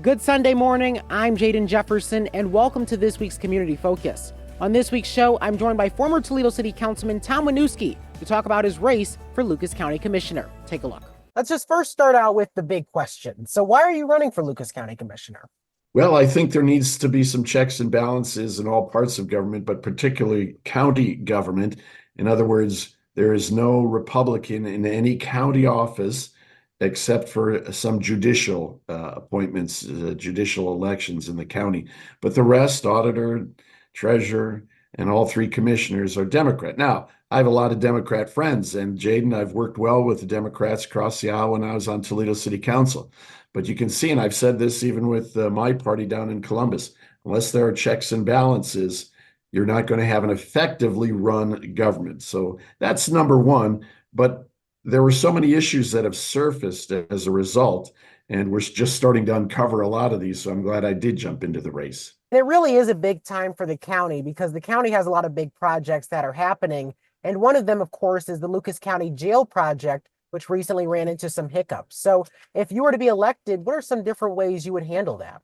Good Sunday morning, I'm Jaden Jefferson, and welcome to this week's Community Focus. On this week's show, I'm joined by former Toledo City Councilman Tom Waniewski to talk about his race for Lucas County Commissioner. Take a look. Let's just first start out with the big question. So why are you running for Lucas County Commissioner? Well, I think there needs to be some checks and balances in all parts of government, but particularly county government. In other words, there is no Republican in any county office except for some judicial appointments, judicial elections in the county. But the rest, auditor, treasurer, and all three commissioners are Democrat. Now, I have a lot of Democrat friends, and Jaden, I've worked well with the Democrats across the aisle when I was on Toledo City Council. But you can see, and I've said this even with my party down in Columbus, unless there are checks and balances, you're not going to have an effectively run government. So that's number one. But there were so many issues that have surfaced as a result, and we're just starting to uncover a lot of these. So I'm glad I did jump into the race. It really is a big time for the county because the county has a lot of big projects that are happening. And one of them, of course, is the Lucas County Jail project, which recently ran into some hiccups. So if you were to be elected, what are some different ways you would handle that?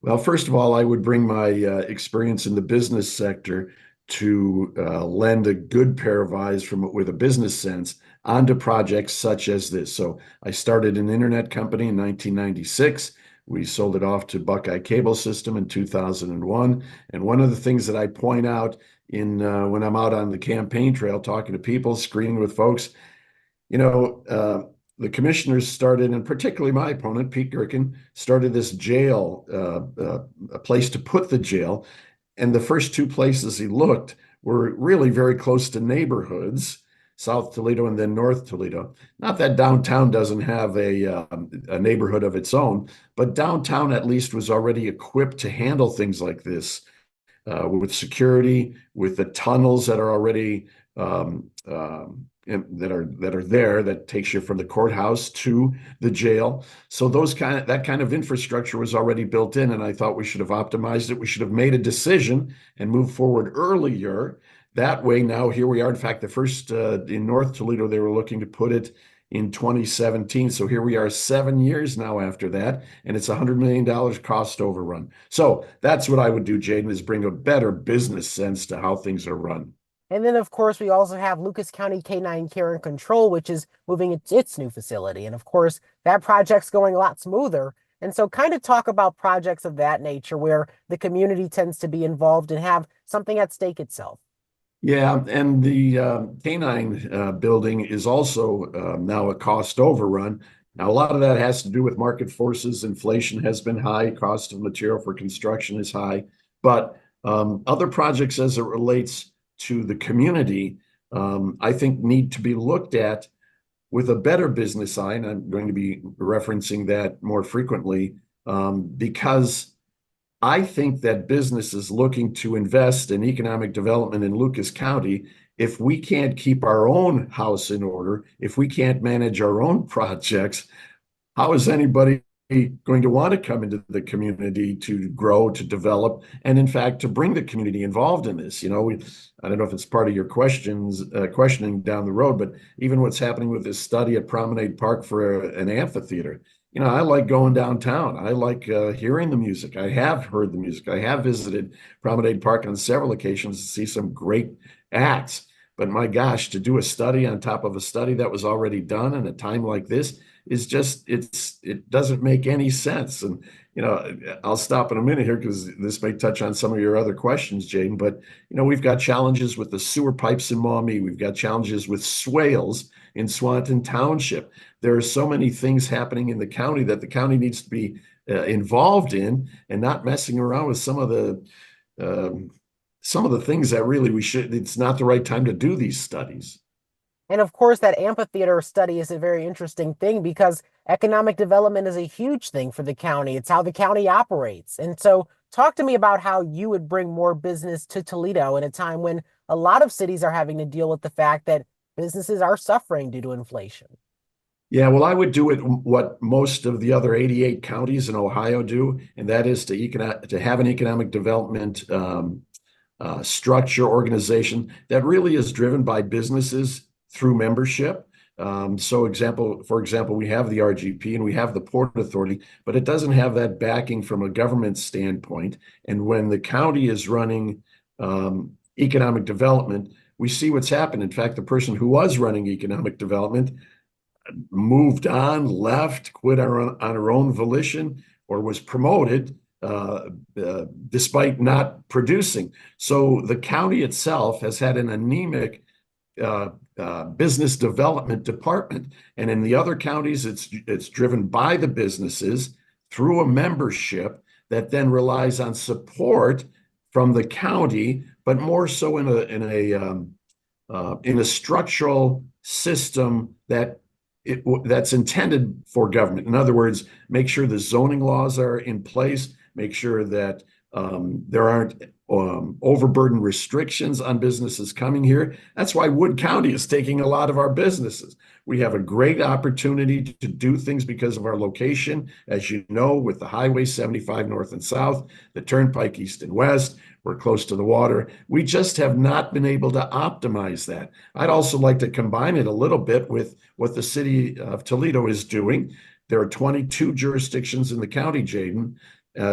Well, first of all, I would bring my experience in the business sector to lend a good pair of eyes with a business sense onto projects such as this. So I started an internet company in 1996. We sold it off to Buckeye Cable System in 2001. And one of the things that I point out when I'm out on the campaign trail talking to people, screening with folks, the commissioners started, and particularly my opponent, Pete Gerken, started this jail, a place to put the jail. And the first two places he looked were really very close to neighborhoods, South Toledo and then North Toledo. Not that downtown doesn't have a neighborhood of its own, but downtown at least was already equipped to handle things like this with security, with the tunnels that are already that are there that takes you from the courthouse to the jail. So that kind of infrastructure was already built in, and I thought we should have optimized it. We should have made a decision and moved forward earlier. That way, now here we are. In fact, the first in North Toledo, they were looking to put it in 2017. So here we are 7 years now after that, and it's $100 million cost overrun. So that's what I would do, Jaden, is bring a better business sense to how things are run. And then, of course, we also have Lucas County K-9 Care and Control, which is moving its new facility. And of course, that project's going a lot smoother. And so kind of talk about projects of that nature where the community tends to be involved and have something at stake itself. Yeah, and the K-9 building is also now a cost overrun. Now, a lot of that has to do with market forces. Inflation has been high. Cost of material for construction is high. But other projects as it relates to the community, I think need to be looked at with a better business eye. And I'm going to be referencing that more frequently because I think that businesses looking to invest in economic development in Lucas County, if we can't keep our own house in order, if we can't manage our own projects, how is anybody going to want to come into the community to grow, to develop, and in fact, to bring the community involved in this? I don't know if it's part of your questioning down the road, but even what's happening with this study at Promenade Park for an amphitheater. I like going downtown. I like hearing the music. I have heard the music. I have visited Promenade Park on several occasions to see some great acts. But my gosh, to do a study on top of a study that was already done in a time like this is just, it doesn't make any sense. And, I'll stop in a minute here because this may touch on some of your other questions, Jaden, but, we've got challenges with the sewer pipes in Maumee. We've got challenges with swales in Swanton Township. There are so many things happening in the county that the county needs to be involved in and not messing around with some of the things that really it's not the right time to do these studies. And of course, that amphitheater study is a very interesting thing because economic development is a huge thing for the county. It's how the county operates. And so talk to me about how you would bring more business to Toledo in a time when a lot of cities are having to deal with the fact that businesses are suffering due to inflation. Yeah, well, I would do it what most of the other 88 counties in Ohio do, and that is to have an economic development structure organization that really is driven by businesses through membership. For example, we have the RGP and we have the Port Authority, but it doesn't have that backing from a government standpoint. And when the county is running economic development, we see what's happened. In fact, the person who was running economic development moved on, left, quit on her own volition, or was promoted despite not producing. So the county itself has had an anemic business development department, and in the other counties, it's driven by the businesses through a membership that then relies on support from the county, but more so in a structural system that's intended for government. In other words, make sure the zoning laws are in place, make sure that there aren't overburden restrictions on businesses coming here. That's why Wood County is taking a lot of our businesses. We have a great opportunity to do things because of our location, as you know, with the Highway 75 north and south, the Turnpike east and west. We're close to the water. We just have not been able to optimize that. I'd also like to combine it a little bit with what the city of Toledo is doing. There are 22 jurisdictions in the county, Jaden.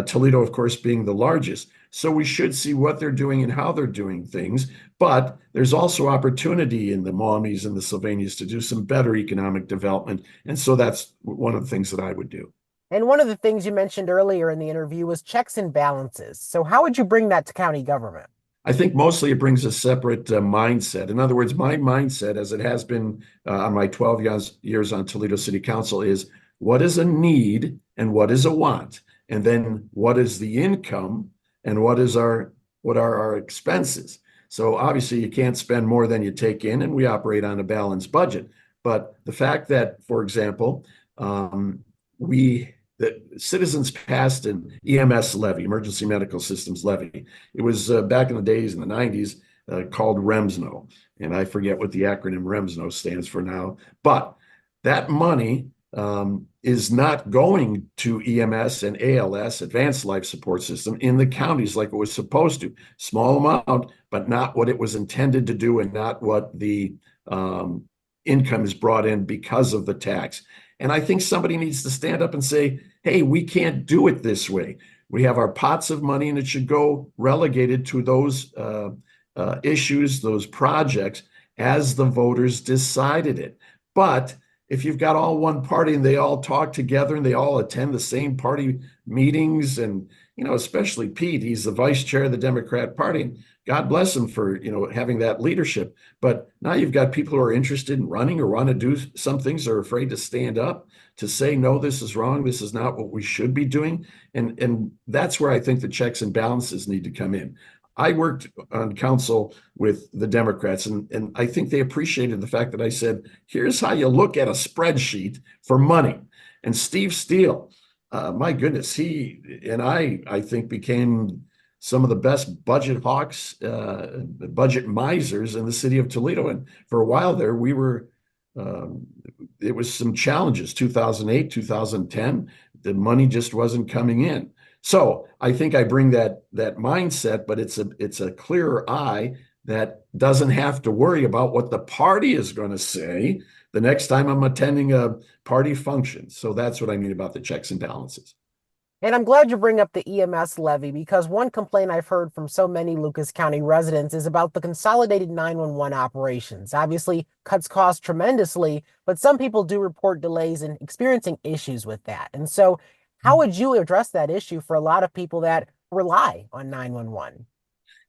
Toledo, of course, being the largest. So we should see what they're doing and how they're doing things. But there's also opportunity in the Maumei's and the Sylvanias to do some better economic development. And so that's one of the things that I would do. And one of the things you mentioned earlier in the interview was checks and balances. So how would you bring that to county government? I think mostly it brings a separate mindset. In other words, my mindset, as it has been on my 12 years on Toledo City Council, is what is a need and what is a want? And then what is the income and what are our expenses? So obviously you can't spend more than you take in, and we operate on a balanced budget. But the fact that, for example, the citizens passed an EMS levy, emergency medical systems levy. It was back in the days in the 90s called REMSNO. And I forget what the acronym REMSNO stands for now. But that money is not going to EMS and ALS, Advanced Life Support System, in the counties like it was supposed to. Small amount, but not what it was intended to do and not what the income is brought in because of the tax. And I think somebody needs to stand up and say, hey, we can't do it this way. We have our pots of money and it should go relegated to those issues, those projects, as the voters decided it. But if you've got all one party and they all talk together and they all attend the same party meetings, and, especially Pete, he's the vice chair of the Democrat Party, and God bless him for, having that leadership. But now you've got people who are interested in running or want to do some things, are afraid to stand up to say, no, this is wrong. This is not what we should be doing. And that's where I think the checks and balances need to come in. I worked on council with the Democrats, and I think they appreciated the fact that I said, here's how you look at a spreadsheet for money. And Steve Steele, my goodness, he and I think became some of the best budget hawks, budget misers in the city of Toledo. And for a while there, it was some challenges, 2008, 2010, the money just wasn't coming in. So I think I bring that mindset, but it's a clearer eye that doesn't have to worry about what the party is going to say the next time I'm attending a party function. So that's what I mean about the checks and balances. And I'm glad you bring up the EMS levy, because one complaint I've heard from so many Lucas County residents is about the consolidated 911 operations. Obviously, cuts costs tremendously, but some people do report delays and experiencing issues with that. And so how would you address that issue for a lot of people that rely on 911?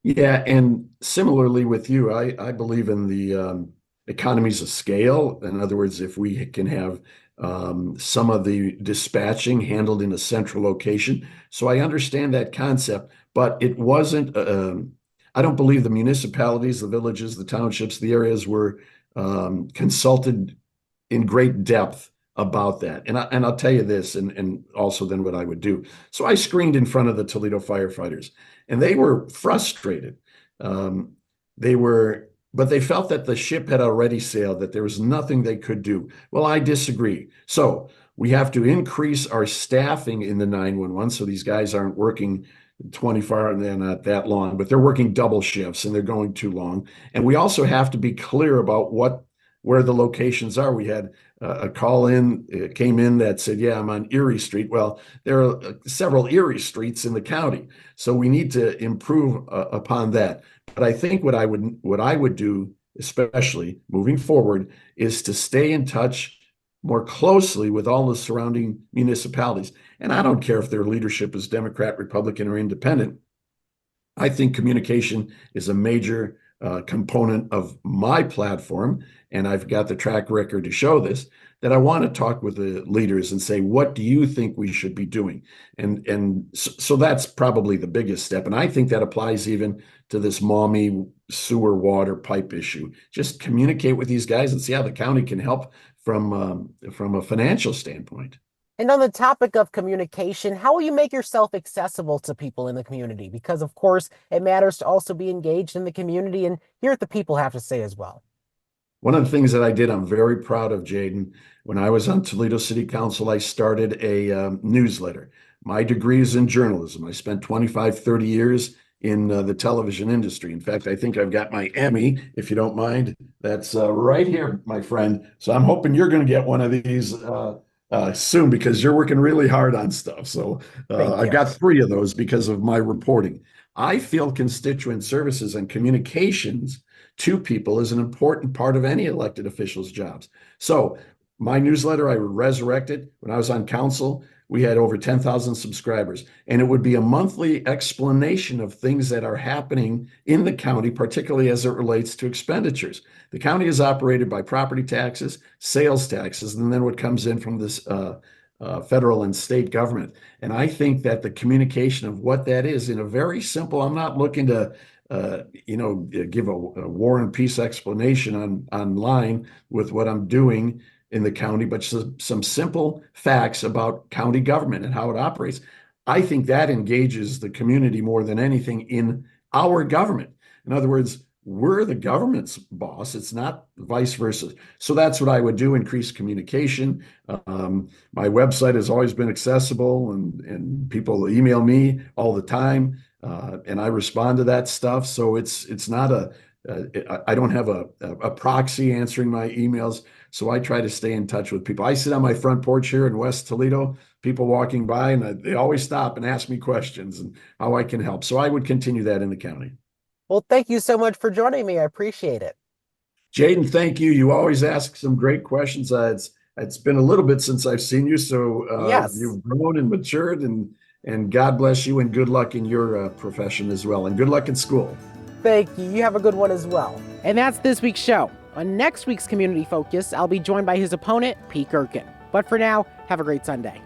Yeah, and similarly with you, I believe in the economies of scale. In other words, if we can have some of the dispatching handled in a central location. So I understand that concept, but it wasn't, I don't believe the municipalities, the villages, the townships, the areas were consulted in great depth about that. And I'll tell you this, and also then what I would do. So I screened in front of the Toledo firefighters, and they were frustrated. But they felt that the ship had already sailed, that there was nothing they could do. Well, I disagree. So we have to increase our staffing in the 911. So these guys aren't working 24 hours, they're not that long, but they're working double shifts and they're going too long. And we also have to be clear about what where the locations are. We had a call in, it came in that said, yeah, I'm on Erie Street. Well, there are several Erie streets in the county. So we need to improve upon that. But I think what I would do, especially moving forward, is to stay in touch more closely with all the surrounding municipalities. And I don't care if their leadership is Democrat, Republican, or independent. I think communication is a major component of my platform, and I've got the track record to show this, that I want to talk with the leaders and say, what do you think we should be doing? And so that's probably the biggest step. And I think that applies even to this Maumee sewer water pipe issue. Just communicate with these guys and see how the county can help from a financial standpoint. And on the topic of communication, how will you make yourself accessible to people in the community? Because, of course, it matters to also be engaged in the community and hear what the people have to say as well. One of the things that I did, I'm very proud of, Jaden. When I was on Toledo City Council, I started a newsletter. My degree is in journalism. I spent 25, 30 years in the television industry. In fact, I think I've got my Emmy, if you don't mind. That's right here, my friend. So I'm hoping you're going to get one of these soon because you're working really hard on stuff. So Thank I've you. got 3 of those because of my reporting. I feel constituent services and communications to people is an important part of any elected official's jobs. So my newsletter, I resurrected when I was on council. We had over 10,000 subscribers, and it would be a monthly explanation of things that are happening in the county, particularly as it relates to expenditures. The county is operated by property taxes, sales taxes, and then what comes in from this federal and state government. And I think that the communication of what that is in a very simple, I'm not looking to give a war and peace explanation online with what I'm doing in the county, but some simple facts about county government and how it operates. I think that engages the community more than anything in our government. In other words, we're the government's boss. It's not vice versa. So that's what I would do, increase communication. My website has always been accessible and people email me all the time. And I respond to that stuff. So it's not I don't have a proxy answering my emails. So I try to stay in touch with people. I sit on my front porch here in West Toledo, people walking by, and they always stop and ask me questions and how I can help. So I would continue that in the county. Well, thank you so much for joining me. I appreciate it. Jaden, thank you. You always ask some great questions. It's been a little bit since I've seen you, so Yes. you've grown and matured, and God bless you, and good luck in your profession as well, and good luck in school. Thank you. You have a good one as well. And that's this week's show. On next week's Community Focus, I'll be joined by his opponent, Pete Gerken. But for now, have a great Sunday.